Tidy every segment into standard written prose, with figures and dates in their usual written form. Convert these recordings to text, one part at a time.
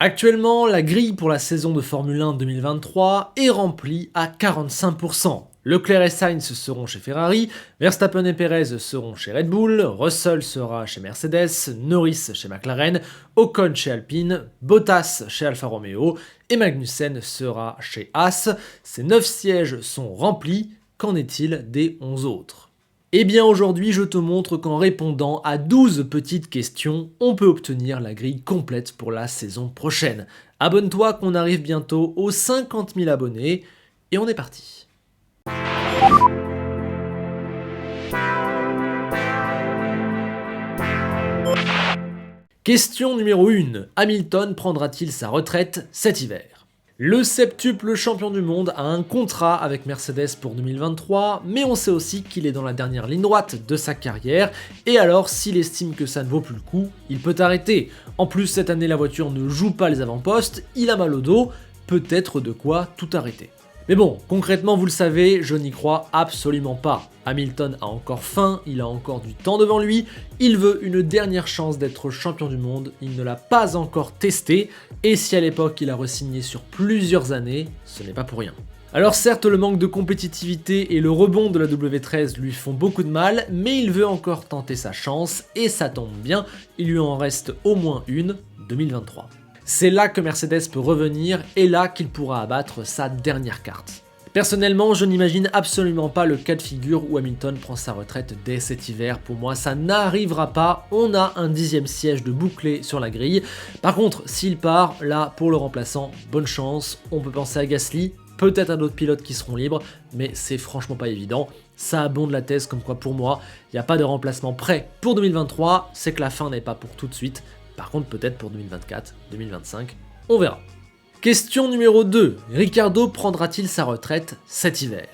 Actuellement, la grille pour la saison de Formule 1 2023 est remplie à 45%. Leclerc et Sainz seront chez Ferrari, Verstappen et Perez seront chez Red Bull, Russell sera chez Mercedes, Norris chez McLaren, Ocon chez Alpine, Bottas chez Alfa Romeo et Magnussen sera chez Haas. Ces 9 sièges sont remplis, qu'en est-il des 11 autres ? Eh bien aujourd'hui, je te montre qu'en répondant à 12 petites questions, on peut obtenir la grille complète pour la saison prochaine. Abonne-toi qu'on arrive bientôt aux 50 000 abonnés et on est parti. Question numéro 1. Hamilton prendra-t-il sa retraite cet hiver ? Le septuple champion du monde a un contrat avec Mercedes pour 2023, mais on sait aussi qu'il est dans la dernière ligne droite de sa carrière, et alors s'il estime que ça ne vaut plus le coup, il peut arrêter. En plus, cette année la voiture ne joue pas les avant-postes, il a mal au dos, peut-être de quoi tout arrêter. Mais bon, concrètement vous le savez, je n'y crois absolument pas. Hamilton a encore faim, il a encore du temps devant lui, il veut une dernière chance d'être champion du monde, il ne l'a pas encore testé, et si à l'époque il a re-signé sur plusieurs années, ce n'est pas pour rien. Alors certes, le manque de compétitivité et le rebond de la W13 lui font beaucoup de mal, mais il veut encore tenter sa chance, et ça tombe bien, il lui en reste au moins une, 2023. C'est là que Mercedes peut revenir et là qu'il pourra abattre sa dernière carte. Personnellement, je n'imagine absolument pas le cas de figure où Hamilton prend sa retraite dès cet hiver. Pour moi, ça n'arrivera pas. On a un 10e siège de bouclé sur la grille. Par contre, s'il part, là, pour le remplaçant, bonne chance. On peut penser à Gasly, peut-être à d'autres pilotes qui seront libres, mais c'est franchement pas évident. Ça abonde la thèse comme quoi pour moi, il n'y a pas de remplacement prêt pour 2023. C'est que la fin n'est pas pour tout de suite. Par contre, peut-être pour 2024, 2025, on verra. Question numéro 2. Ricciardo prendra-t-il sa retraite cet hiver ?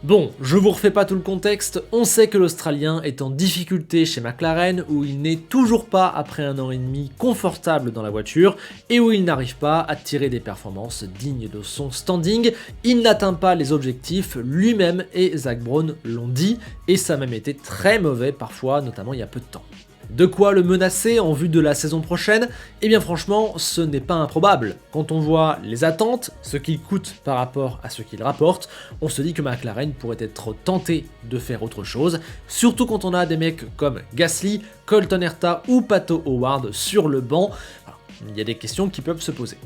Bon, je vous refais pas tout le contexte, on sait que l'Australien est en difficulté chez McLaren, où il n'est toujours pas après 1 an et demi confortable dans la voiture, et où il n'arrive pas à tirer des performances dignes de son standing. Il n'atteint pas les objectifs, lui-même et Zak Brown l'ont dit, et ça a même été très mauvais parfois, notamment il y a peu de temps. De quoi le menacer en vue de la saison prochaine ? Eh bien franchement, ce n'est pas improbable. Quand on voit les attentes, ce qu'il coûte par rapport à ce qu'il rapporte, on se dit que McLaren pourrait être tenté de faire autre chose, surtout quand on a des mecs comme Gasly, Colton Herta ou Pato O'Ward sur le banc. Alors, il y a des questions qui peuvent se poser.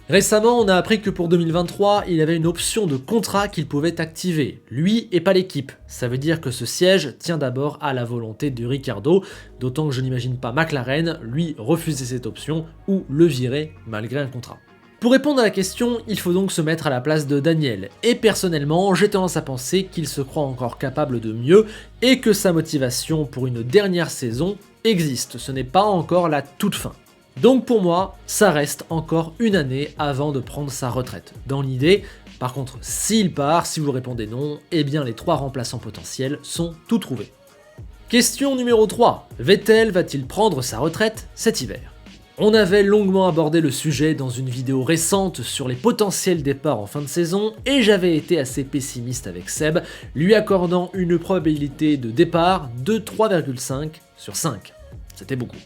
Récemment, on a appris que pour 2023, il avait une option de contrat qu'il pouvait activer, lui et pas l'équipe. Ça veut dire que ce siège tient d'abord à la volonté de Ricciardo, d'autant que je n'imagine pas McLaren lui refuser cette option ou le virer malgré un contrat. Pour répondre à la question, il faut donc se mettre à la place de Daniel, et personnellement, j'ai tendance à penser qu'il se croit encore capable de mieux et que sa motivation pour une dernière saison existe, ce n'est pas encore la toute fin. Donc pour moi, ça reste encore une année avant de prendre sa retraite, dans l'idée. Par contre, s'il part, si vous répondez non, eh bien les 3 remplaçants potentiels sont tout trouvés. Question numéro 3. Vettel va-t-il prendre sa retraite cet hiver ? On avait longuement abordé le sujet dans une vidéo récente sur les potentiels départs en fin de saison, et j'avais été assez pessimiste avec Seb, lui accordant une probabilité de départ de 3,5 sur 5. C'était beaucoup.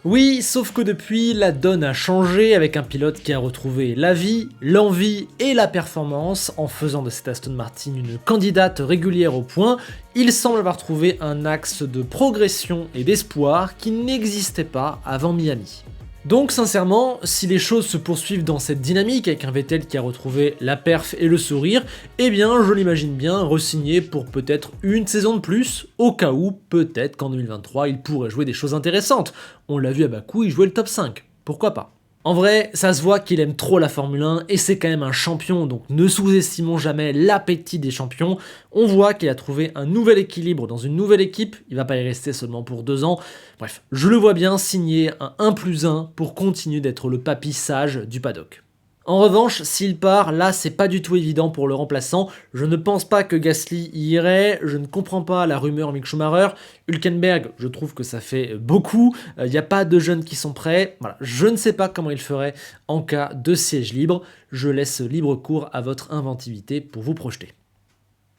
Oui, sauf que depuis, la donne a changé avec un pilote qui a retrouvé la vie, l'envie et la performance en faisant de cette Aston Martin une candidate régulière au point. Il semble avoir trouvé un axe de progression et d'espoir qui n'existait pas avant Miami. Donc sincèrement, si les choses se poursuivent dans cette dynamique avec un Vettel qui a retrouvé la perf et le sourire, eh bien je l'imagine bien re-signer pour peut-être une saison de plus, au cas où peut-être qu'en 2023 il pourrait jouer des choses intéressantes. On l'a vu à Bakou, il jouait le top 5, pourquoi pas. En vrai, ça se voit qu'il aime trop la Formule 1 et c'est quand même un champion, donc ne sous-estimons jamais l'appétit des champions. On voit qu'il a trouvé un nouvel équilibre dans une nouvelle équipe, il va pas y rester seulement pour 2 ans. Bref, je le vois bien signer un 1+1 pour continuer d'être le papy sage du paddock. En revanche, s'il part, là c'est pas du tout évident pour le remplaçant. Je ne pense pas que Gasly y irait, je ne comprends pas la rumeur Mick Schumacher. Hülkenberg, je trouve que ça fait beaucoup, il n'y a pas de jeunes qui sont prêts. Voilà, je ne sais pas comment il ferait en cas de siège libre. Je laisse libre cours à votre inventivité pour vous projeter.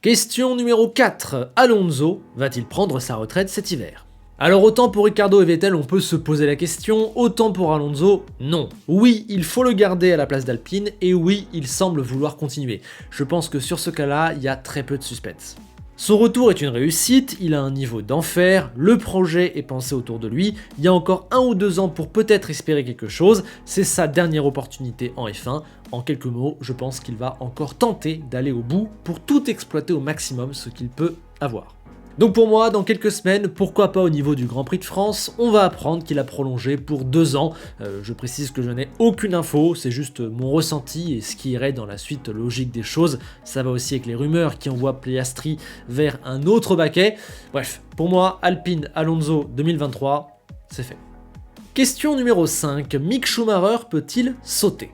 Question numéro 4. Alonso va-t-il prendre sa retraite cet hiver ? Alors autant pour Ricciardo et Vettel on peut se poser la question, autant pour Alonso, non. Oui, il faut le garder à la place d'Alpine, et oui, il semble vouloir continuer. Je pense que sur ce cas-là, il y a très peu de suspense. Son retour est une réussite, il a un niveau d'enfer, le projet est pensé autour de lui, il y a encore 1 ou 2 ans pour peut-être espérer quelque chose, c'est sa dernière opportunité en F1. En quelques mots, je pense qu'il va encore tenter d'aller au bout pour tout exploiter au maximum ce qu'il peut avoir. Donc pour moi, dans quelques semaines, pourquoi pas au niveau du Grand Prix de France, on va apprendre qu'il a prolongé pour 2 ans. Je précise que je n'ai aucune info, c'est juste mon ressenti et ce qui irait dans la suite logique des choses. Ça va aussi avec les rumeurs qui envoient Piastri vers un autre baquet. Bref, pour moi, Alpine Alonso 2023, c'est fait. Question numéro 5, Mick Schumacher peut-il sauter ?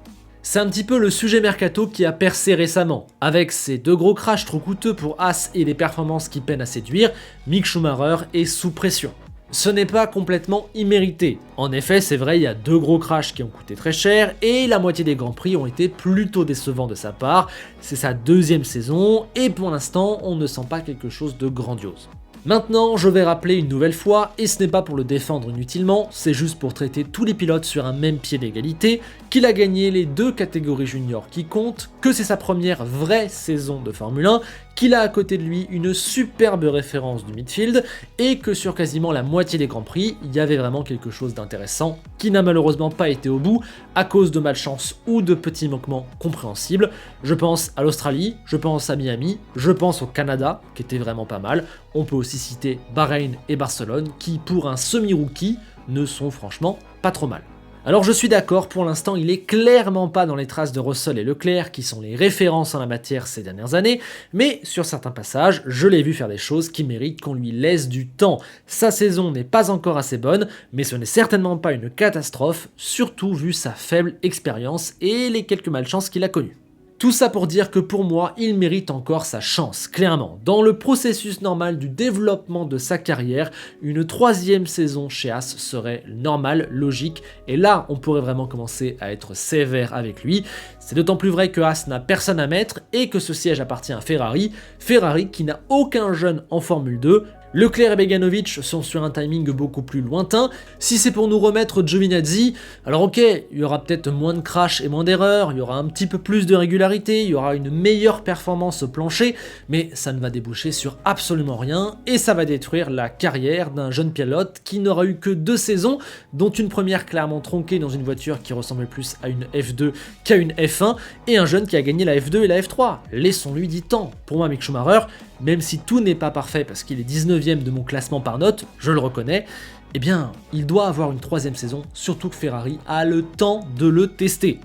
C'est un petit peu le sujet mercato qui a percé récemment. Avec ses 2 gros crashs trop coûteux pour Haas et les performances qui peinent à séduire, Mick Schumacher est sous pression. Ce n'est pas complètement immérité. En effet, c'est vrai, il y a 2 gros crashs qui ont coûté très cher et la moitié des grands prix ont été plutôt décevants de sa part. C'est sa 2e saison et pour l'instant, on ne sent pas quelque chose de grandiose. Maintenant, je vais rappeler une nouvelle fois, et ce n'est pas pour le défendre inutilement, c'est juste pour traiter tous les pilotes sur un même pied d'égalité, qu'il a gagné les 2 catégories juniors qui comptent, que c'est sa première vraie saison de Formule 1, qu'il a à côté de lui une superbe référence du midfield, et que sur quasiment la moitié des grands prix, il y avait vraiment quelque chose d'intéressant, qui n'a malheureusement pas été au bout, à cause de malchance ou de petits manquements compréhensibles. Je pense à l'Australie, je pense à Miami, je pense au Canada, qui était vraiment pas mal. On peut aussi citer Bahreïn et Barcelone, qui pour un semi-rookie ne sont franchement pas trop mal. Alors je suis d'accord, pour l'instant il est clairement pas dans les traces de Russell et Leclerc qui sont les références en la matière ces dernières années, mais sur certains passages, je l'ai vu faire des choses qui méritent qu'on lui laisse du temps. Sa saison n'est pas encore assez bonne, mais ce n'est certainement pas une catastrophe, surtout vu sa faible expérience et les quelques malchances qu'il a connues. Tout ça pour dire que pour moi, il mérite encore sa chance, clairement. Dans le processus normal du développement de sa carrière, une 3e saison chez Haas serait normale, logique, et là, on pourrait vraiment commencer à être sévère avec lui. C'est d'autant plus vrai que Haas n'a personne à mettre et que ce siège appartient à Ferrari, Ferrari qui n'a aucun jeune en Formule 2, Leclerc et Beganovic sont sur un timing beaucoup plus lointain. Si c'est pour nous remettre Giovinazzi, alors ok, il y aura peut-être moins de crash et moins d'erreurs, il y aura un petit peu plus de régularité, il y aura une meilleure performance au plancher, mais ça ne va déboucher sur absolument rien et ça va détruire la carrière d'un jeune pilote qui n'aura eu que 2 saisons, dont une première clairement tronquée dans une voiture qui ressemblait plus à une F2 qu'à une F1, et un jeune qui a gagné la F2 et la F3. Laissons-lui du temps. Pour moi, Mick Schumacher, même si tout n'est pas parfait parce qu'il est 19e de mon classement par note, je le reconnais, eh bien, il doit avoir une 3e saison, surtout que Ferrari a le temps de le tester.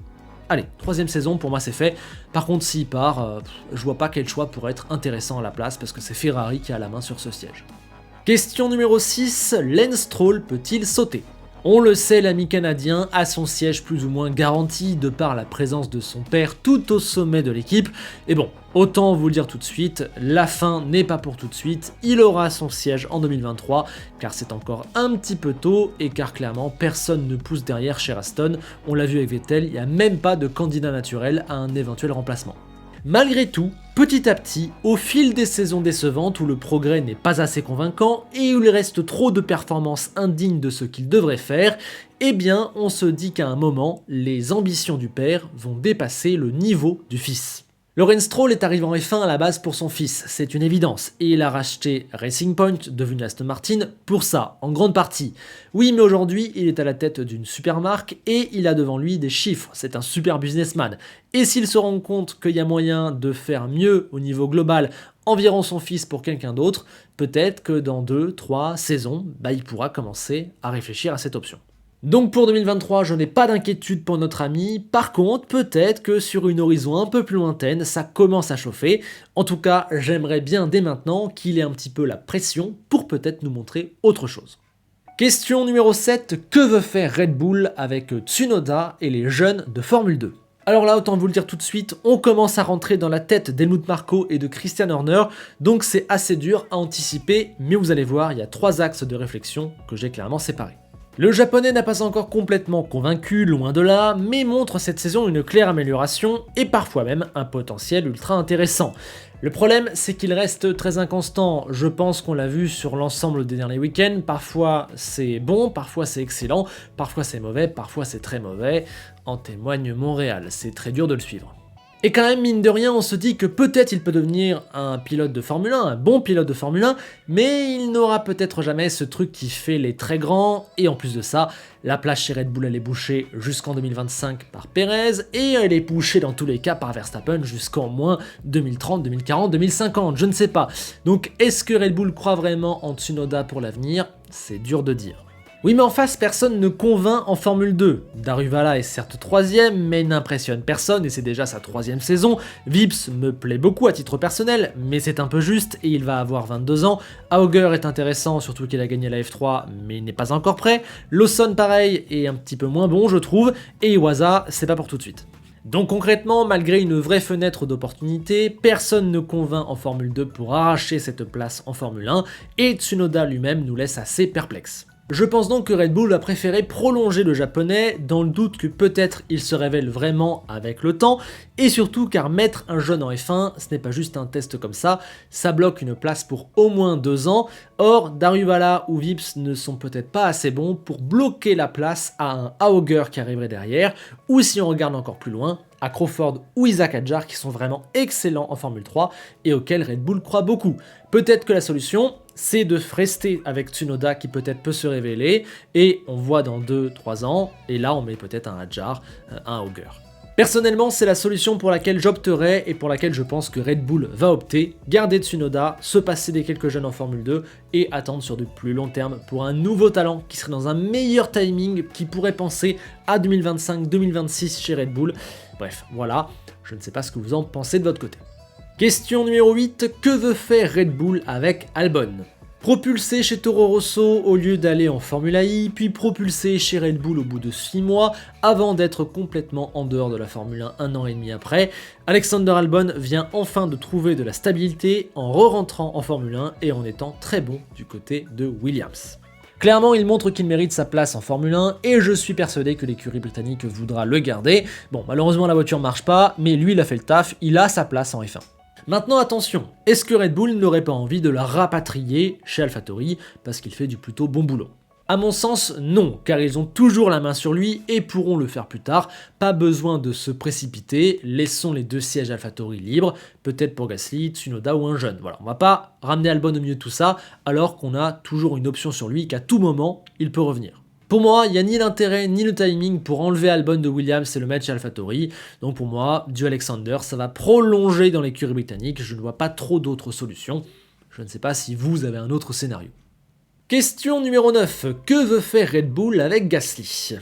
Allez, 3e saison, pour moi c'est fait. Par contre, s'il part, je vois pas quel choix pourrait être intéressant à la place parce que c'est Ferrari qui a la main sur ce siège. Question numéro 6, Lance Stroll peut-il sauter ? On le sait, l'ami canadien a son siège plus ou moins garanti de par la présence de son père tout au sommet de l'équipe. Et bon, autant vous le dire tout de suite, la fin n'est pas pour tout de suite, il aura son siège en 2023, car c'est encore un petit peu tôt et car clairement personne ne pousse derrière chez Aston. On l'a vu avec Vettel, il n'y a même pas de candidat naturel à un éventuel remplacement. Malgré tout, petit à petit, au fil des saisons décevantes où le progrès n'est pas assez convaincant et où il reste trop de performances indignes de ce qu'il devrait faire, eh bien on se dit qu'à un moment, les ambitions du père vont dépasser le niveau du fils. Lawrence Stroll est arrivé en F1 à la base pour son fils, c'est une évidence, et il a racheté Racing Point, devenu Aston Martin, pour ça, en grande partie. Oui, mais aujourd'hui, il est à la tête d'une super marque et il a devant lui des chiffres, c'est un super businessman. Et s'il se rend compte qu'il y a moyen de faire mieux au niveau global en virant son fils pour quelqu'un d'autre, peut-être que dans 2-3 saisons, il pourra commencer à réfléchir à cette option. Donc pour 2023, je n'ai pas d'inquiétude pour notre ami, par contre, peut-être que sur une horizon un peu plus lointaine, ça commence à chauffer. En tout cas, j'aimerais bien dès maintenant qu'il ait un petit peu la pression pour peut-être nous montrer autre chose. Question numéro 7, que veut faire Red Bull avec Tsunoda et les jeunes de Formule 2 ? Alors là, autant vous le dire tout de suite, on commence à rentrer dans la tête d'Helmut Marko et de Christian Horner, donc c'est assez dur à anticiper, mais vous allez voir, il y a 3 axes de réflexion que j'ai clairement séparés. Le japonais n'a pas encore complètement convaincu, loin de là, mais montre cette saison une claire amélioration et parfois même un potentiel ultra intéressant. Le problème, c'est qu'il reste très inconstant. Je pense qu'on l'a vu sur l'ensemble des derniers week-ends. Parfois c'est bon, parfois c'est excellent, parfois c'est mauvais, parfois c'est très mauvais. En témoigne Montréal, c'est très dur de le suivre. Et quand même, mine de rien, on se dit que peut-être il peut devenir un pilote de Formule 1, un bon pilote de Formule 1, mais il n'aura peut-être jamais ce truc qui fait les très grands, et en plus de ça, la place chez Red Bull elle est bouchée jusqu'en 2025 par Perez, et elle est bouchée dans tous les cas par Verstappen jusqu'en moins 2030, 2040, 2050, je ne sais pas. Donc est-ce que Red Bull croit vraiment en Tsunoda pour l'avenir? C'est dur de dire. Oui, mais en face, personne ne convainc en Formule 2. Daruvala est certes 3ème, mais n'impressionne personne et c'est déjà sa 3ème saison. Vips me plaît beaucoup à titre personnel, mais c'est un peu juste et il va avoir 22 ans. Auger est intéressant, surtout qu'il a gagné la F3, mais il n'est pas encore prêt. Lawson, pareil, est un petit peu moins bon, je trouve. Et Iwasa, c'est pas pour tout de suite. Donc concrètement, malgré une vraie fenêtre d'opportunité, personne ne convainc en Formule 2 pour arracher cette place en Formule 1, et Tsunoda lui-même nous laisse assez perplexes. Je pense donc que Red Bull a préféré prolonger le japonais dans le doute que peut-être il se révèle vraiment avec le temps, et surtout car mettre un jeune en F1, ce n'est pas juste un test comme ça bloque une place pour au moins 2 ans, or Daruvala ou Vips ne sont peut-être pas assez bons pour bloquer la place à un Auger qui arriverait derrière, ou si on regarde encore plus loin, à Crawford ou Isaac Hadjar qui sont vraiment excellents en Formule 3 et auxquels Red Bull croit beaucoup. Peut-être que la solution, c'est de rester avec Tsunoda qui peut-être peut se révéler et on voit dans 2-3 ans et là on met peut-être un Hadjar, un Auger. Personnellement, c'est la solution pour laquelle j'opterais et pour laquelle je pense que Red Bull va opter, garder Tsunoda, se passer des quelques jeunes en Formule 2 et attendre sur du plus long terme pour un nouveau talent qui serait dans un meilleur timing, qui pourrait penser à 2025-2026 chez Red Bull. Bref, voilà, je ne sais pas ce que vous en pensez de votre côté. Question numéro 8, que veut faire Red Bull avec Albon ? Propulsé chez Toro Rosso au lieu d'aller en Formula I, puis propulsé chez Red Bull au bout de 6 mois, avant d'être complètement en dehors de la Formule 1 un an et demi après, Alexander Albon vient enfin de trouver de la stabilité en re-rentrant en Formule 1 et en étant très bon du côté de Williams. Clairement, il montre qu'il mérite sa place en Formule 1 et je suis persuadé que l'écurie britannique voudra le garder. Bon, malheureusement la voiture marche pas, mais lui il a fait le taf, il a sa place en F1. Maintenant attention, est-ce que Red Bull n'aurait pas envie de la rapatrier chez AlphaTauri parce qu'il fait du plutôt bon boulot ? À mon sens, non, car ils ont toujours la main sur lui et pourront le faire plus tard. Pas besoin de se précipiter, laissons les 2 sièges AlphaTauri libres, peut-être pour Gasly, Tsunoda ou un jeune. Voilà, on va pas ramener Albon au milieu de tout ça, alors qu'on a toujours une option sur lui qu'à tout moment, il peut revenir. Pour moi, il n'y a ni l'intérêt ni le timing pour enlever Albon de Williams et le mettre chez AlphaTauri. Donc pour moi, du Alexander, ça va prolonger dans l'écurie britannique. Je ne vois pas trop d'autres solutions. Je ne sais pas si vous avez un autre scénario. Question numéro 9. Que veut faire Red Bull avec Gasly ?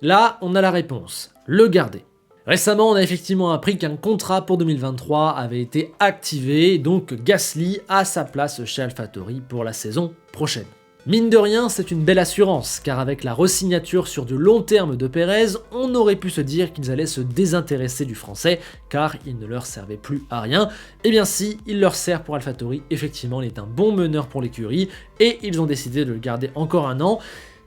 Là, on a la réponse. Le garder. Récemment, on a effectivement appris qu'un contrat pour 2023 avait été activé, donc Gasly a sa place chez AlphaTauri pour la saison prochaine. Mine de rien, c'est une belle assurance, car avec la re-signature sur du long terme de Perez, on aurait pu se dire qu'ils allaient se désintéresser du français, car il ne leur servait plus à rien. Et bien si, il leur sert pour AlphaTauri, effectivement il est un bon meneur pour l'écurie, et ils ont décidé de le garder encore un an.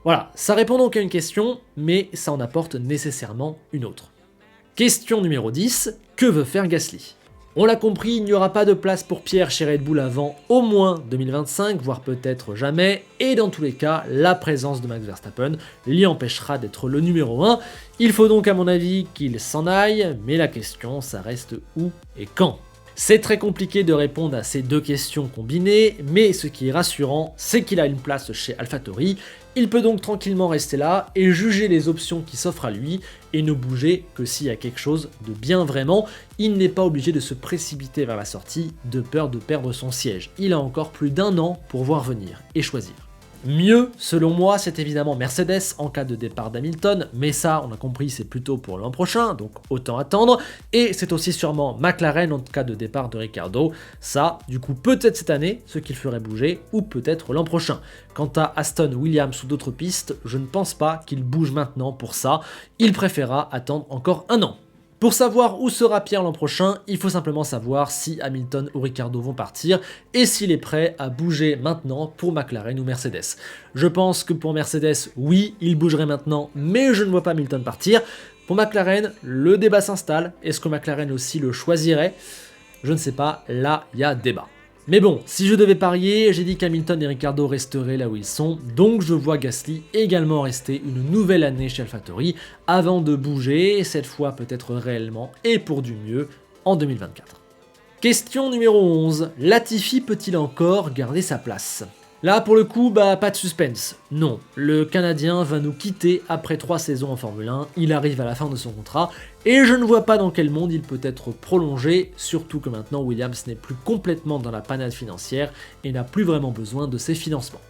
Voilà, ça répond donc à une question, mais ça en apporte nécessairement une autre. Question numéro 10, que veut faire Gasly ? On l'a compris, il n'y aura pas de place pour Pierre chez Red Bull avant au moins 2025, voire peut-être jamais, et dans tous les cas, la présence de Max Verstappen l'y empêchera d'être le numéro 1. Il faut donc à mon avis qu'il s'en aille, mais la question, ça reste où et quand ? C'est très compliqué de répondre à ces deux questions combinées, mais ce qui est rassurant, c'est qu'il a une place chez AlphaTauri. Il peut donc tranquillement rester là et juger les options qui s'offrent à lui et ne bouger que s'il y a quelque chose de bien vraiment. Il n'est pas obligé de se précipiter vers la sortie de peur de perdre son siège. Il a encore plus d'1 an pour voir venir et choisir. Mieux, selon moi, c'est évidemment Mercedes en cas de départ d'Hamilton, mais ça, on a compris, c'est plutôt pour l'an prochain, donc autant attendre. Et c'est aussi sûrement McLaren en cas de départ de Ricciardo. Ça, du coup, peut-être cette année, ce qu'il ferait bouger, ou peut-être l'an prochain. Quant à Aston, Williams ou d'autres pistes, je ne pense pas qu'il bouge maintenant pour ça. Il préférera attendre encore 1 an. Pour savoir où sera Pierre l'an prochain, il faut simplement savoir si Hamilton ou Ricciardo vont partir et s'il est prêt à bouger maintenant pour McLaren ou Mercedes. Je pense que pour Mercedes, oui, il bougerait maintenant, mais je ne vois pas Hamilton partir. Pour McLaren, le débat s'installe. Est-ce que McLaren aussi le choisirait ? Je ne sais pas, là, il y a débat. Mais bon, si je devais parier, j'ai dit qu'Hamilton et Ricciardo resteraient là où ils sont, donc je vois Gasly également rester une nouvelle année chez AlphaTauri avant de bouger, cette fois peut-être réellement et pour du mieux, en 2024. Question numéro 11, Latifi peut-il encore garder sa place ? Là pour le coup, pas de suspense. Non, le Canadien va nous quitter après 3 saisons en Formule 1, il arrive à la fin de son contrat, et je ne vois pas dans quel monde il peut être prolongé, surtout que maintenant Williams n'est plus complètement dans la panade financière et n'a plus vraiment besoin de ses financements.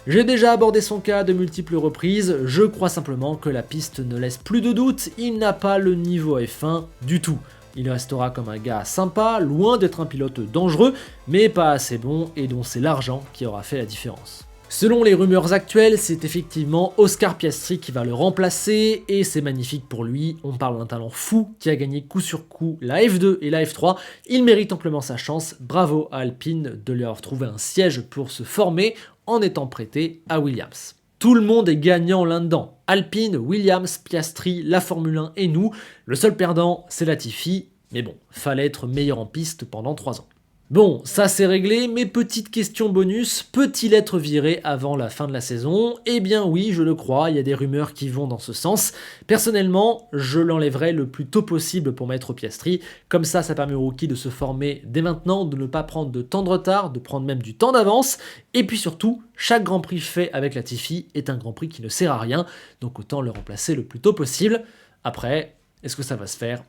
J'ai déjà abordé son cas de multiples reprises, je crois simplement que la piste ne laisse plus de doute, il n'a pas le niveau F1 du tout. Il restera comme un gars sympa, loin d'être un pilote dangereux, mais pas assez bon et dont c'est l'argent qui aura fait la différence. Selon les rumeurs actuelles, c'est effectivement Oscar Piastri qui va le remplacer, et c'est magnifique pour lui, on parle d'un talent fou qui a gagné coup sur coup la F2 et la F3, il mérite amplement sa chance, bravo à Alpine de lui avoir trouvé un siège pour se former en étant prêté à Williams. Tout le monde est gagnant là-dedans. Alpine, Williams, Piastri, la Formule 1 et nous. Le seul perdant, c'est Latifi. Mais bon, fallait être meilleur en piste pendant 3 ans. Bon, ça c'est réglé, mais petite question bonus, peut-il être viré avant la fin de la saison ? Eh bien oui, je le crois, il y a des rumeurs qui vont dans ce sens. Personnellement, je l'enlèverai le plus tôt possible pour mettre Piastri, comme ça permet au rookie de se former dès maintenant, de ne pas prendre de temps de retard, de prendre même du temps d'avance, et puis surtout, chaque Grand Prix fait avec Latifi est un Grand Prix qui ne sert à rien, donc autant le remplacer le plus tôt possible. Après, est-ce que ça va se faire ?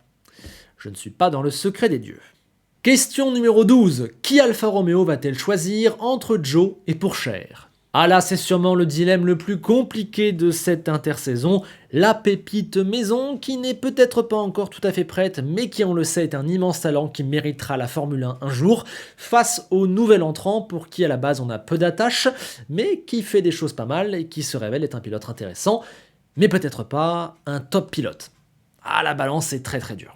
Je ne suis pas dans le secret des dieux. Question numéro 12. Qui Alfa Romeo va-t-elle choisir entre Joe et Pourchaire ? Ah là, c'est sûrement le dilemme le plus compliqué de cette intersaison. La pépite maison qui n'est peut-être pas encore tout à fait prête, mais qui on le sait est un immense talent qui méritera la Formule 1 un jour, face au nouvel entrant pour qui à la base on a peu d'attaches, mais qui fait des choses pas mal et qui se révèle être un pilote intéressant, mais peut-être pas un top pilote. Ah, la balance est très très dure.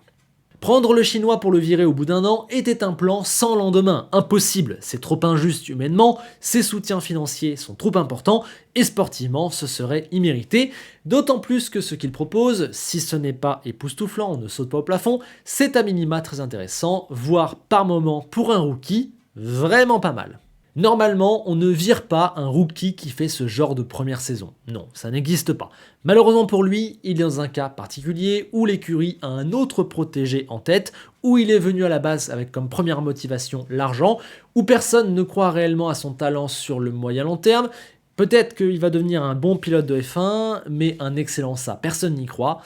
Prendre le chinois pour le virer au bout d'un an était un plan sans lendemain, impossible, c'est trop injuste humainement, ses soutiens financiers sont trop importants, et sportivement ce serait immérité, d'autant plus que ce qu'il propose, si ce n'est pas époustouflant, on ne saute pas au plafond, c'est à minima très intéressant, voire par moment pour un rookie, vraiment pas mal. Normalement, on ne vire pas un rookie qui fait ce genre de première saison. Non, ça n'existe pas. Malheureusement pour lui, il est dans un cas particulier où l'écurie a un autre protégé en tête, où il est venu à la base avec comme première motivation l'argent, où personne ne croit réellement à son talent sur le moyen long terme. Peut-être qu'il va devenir un bon pilote de F1, mais un excellent ça, personne n'y croit.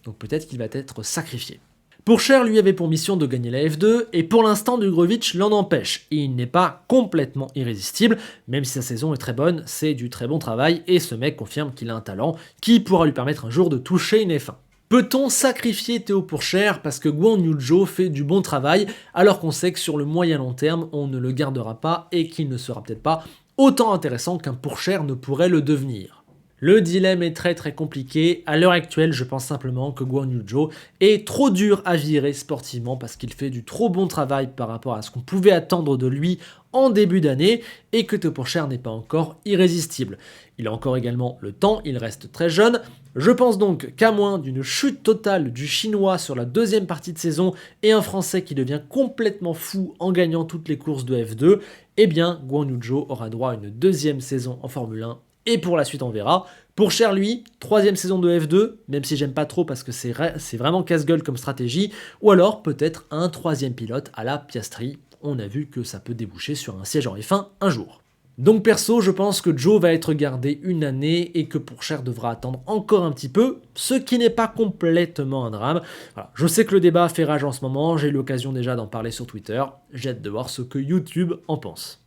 Donc peut-être qu'il va être sacrifié. Pourchaire lui avait pour mission de gagner la F2 et pour l'instant Drugovich l'en empêche. Il n'est pas complètement irrésistible, même si sa saison est très bonne, c'est du très bon travail et ce mec confirme qu'il a un talent qui pourra lui permettre un jour de toucher une F1. Peut-on sacrifier Théo Pourchaire parce que Guan Yu Zhou fait du bon travail alors qu'on sait que sur le moyen long terme on ne le gardera pas et qu'il ne sera peut-être pas autant intéressant qu'un Pourchaire ne pourrait le devenir ? Le dilemme est très très compliqué, à l'heure actuelle je pense simplement que Guan Yu Zhou est trop dur à virer sportivement parce qu'il fait du trop bon travail par rapport à ce qu'on pouvait attendre de lui en début d'année et que Théo Pourchaire n'est pas encore irrésistible. Il a encore également le temps, il reste très jeune, je pense donc qu'à moins d'une chute totale du chinois sur la deuxième partie de saison et un français qui devient complètement fou en gagnant toutes les courses de F2, eh bien Guan Yu Zhou aura droit à une deuxième saison en Formule 1. Et pour la suite, on verra. Pourchaire, lui, 3e saison de F2, même si j'aime pas trop parce que c'est vraiment casse-gueule comme stratégie, ou alors peut-être un 3e pilote à la Piastri. On a vu que ça peut déboucher sur un siège en F1 un jour. Donc perso, je pense que Joe va être gardé une année et que Pourchaire devra attendre encore un petit peu, ce qui n'est pas complètement un drame. Voilà. Je sais que le débat fait rage en ce moment, j'ai eu l'occasion déjà d'en parler sur Twitter, j'ai hâte de voir ce que YouTube en pense.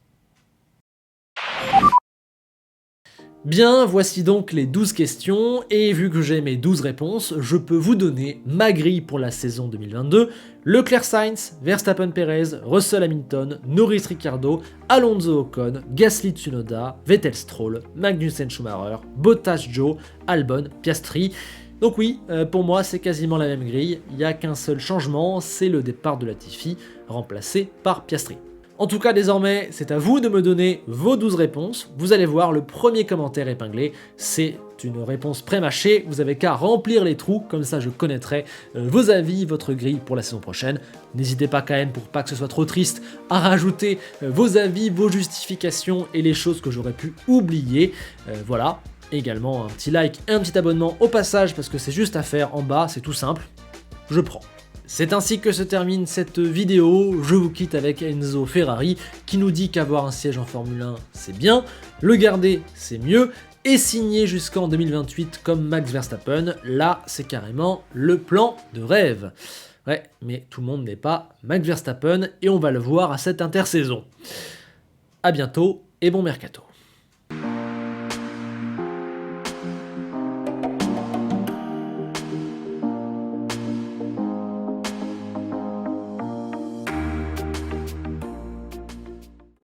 Bien, voici donc les 12 questions, et vu que j'ai mes 12 réponses, je peux vous donner ma grille pour la saison 2022, Leclerc-Sainz, Verstappen-Perez, Russell-Hamilton, Norris-Ricciardo, Alonso-Ocon, Gasly-Tsunoda, Vettel-Stroll, Magnussen-Schumacher, Bottas-Joe, Albon-Piastri. Donc oui, pour moi c'est quasiment la même grille, il n'y a qu'un seul changement, c'est le départ de Latifi, remplacé par Piastri. En tout cas désormais, c'est à vous de me donner vos 12 réponses, vous allez voir le premier commentaire épinglé, c'est une réponse pré-mâchée, vous avez qu'à remplir les trous, comme ça je connaîtrai vos avis, votre grille pour la saison prochaine. N'hésitez pas quand même, pour pas que ce soit trop triste, à rajouter vos avis, vos justifications et les choses que j'aurais pu oublier, voilà. Également un petit like et un petit abonnement au passage parce que c'est juste à faire en bas, c'est tout simple, je prends. C'est ainsi que se termine cette vidéo, je vous quitte avec Enzo Ferrari qui nous dit qu'avoir un siège en Formule 1 c'est bien, le garder c'est mieux, et signer jusqu'en 2028 comme Max Verstappen, là c'est carrément le plan de rêve. Ouais, mais tout le monde n'est pas Max Verstappen et on va le voir à cette intersaison. A bientôt et bon mercato.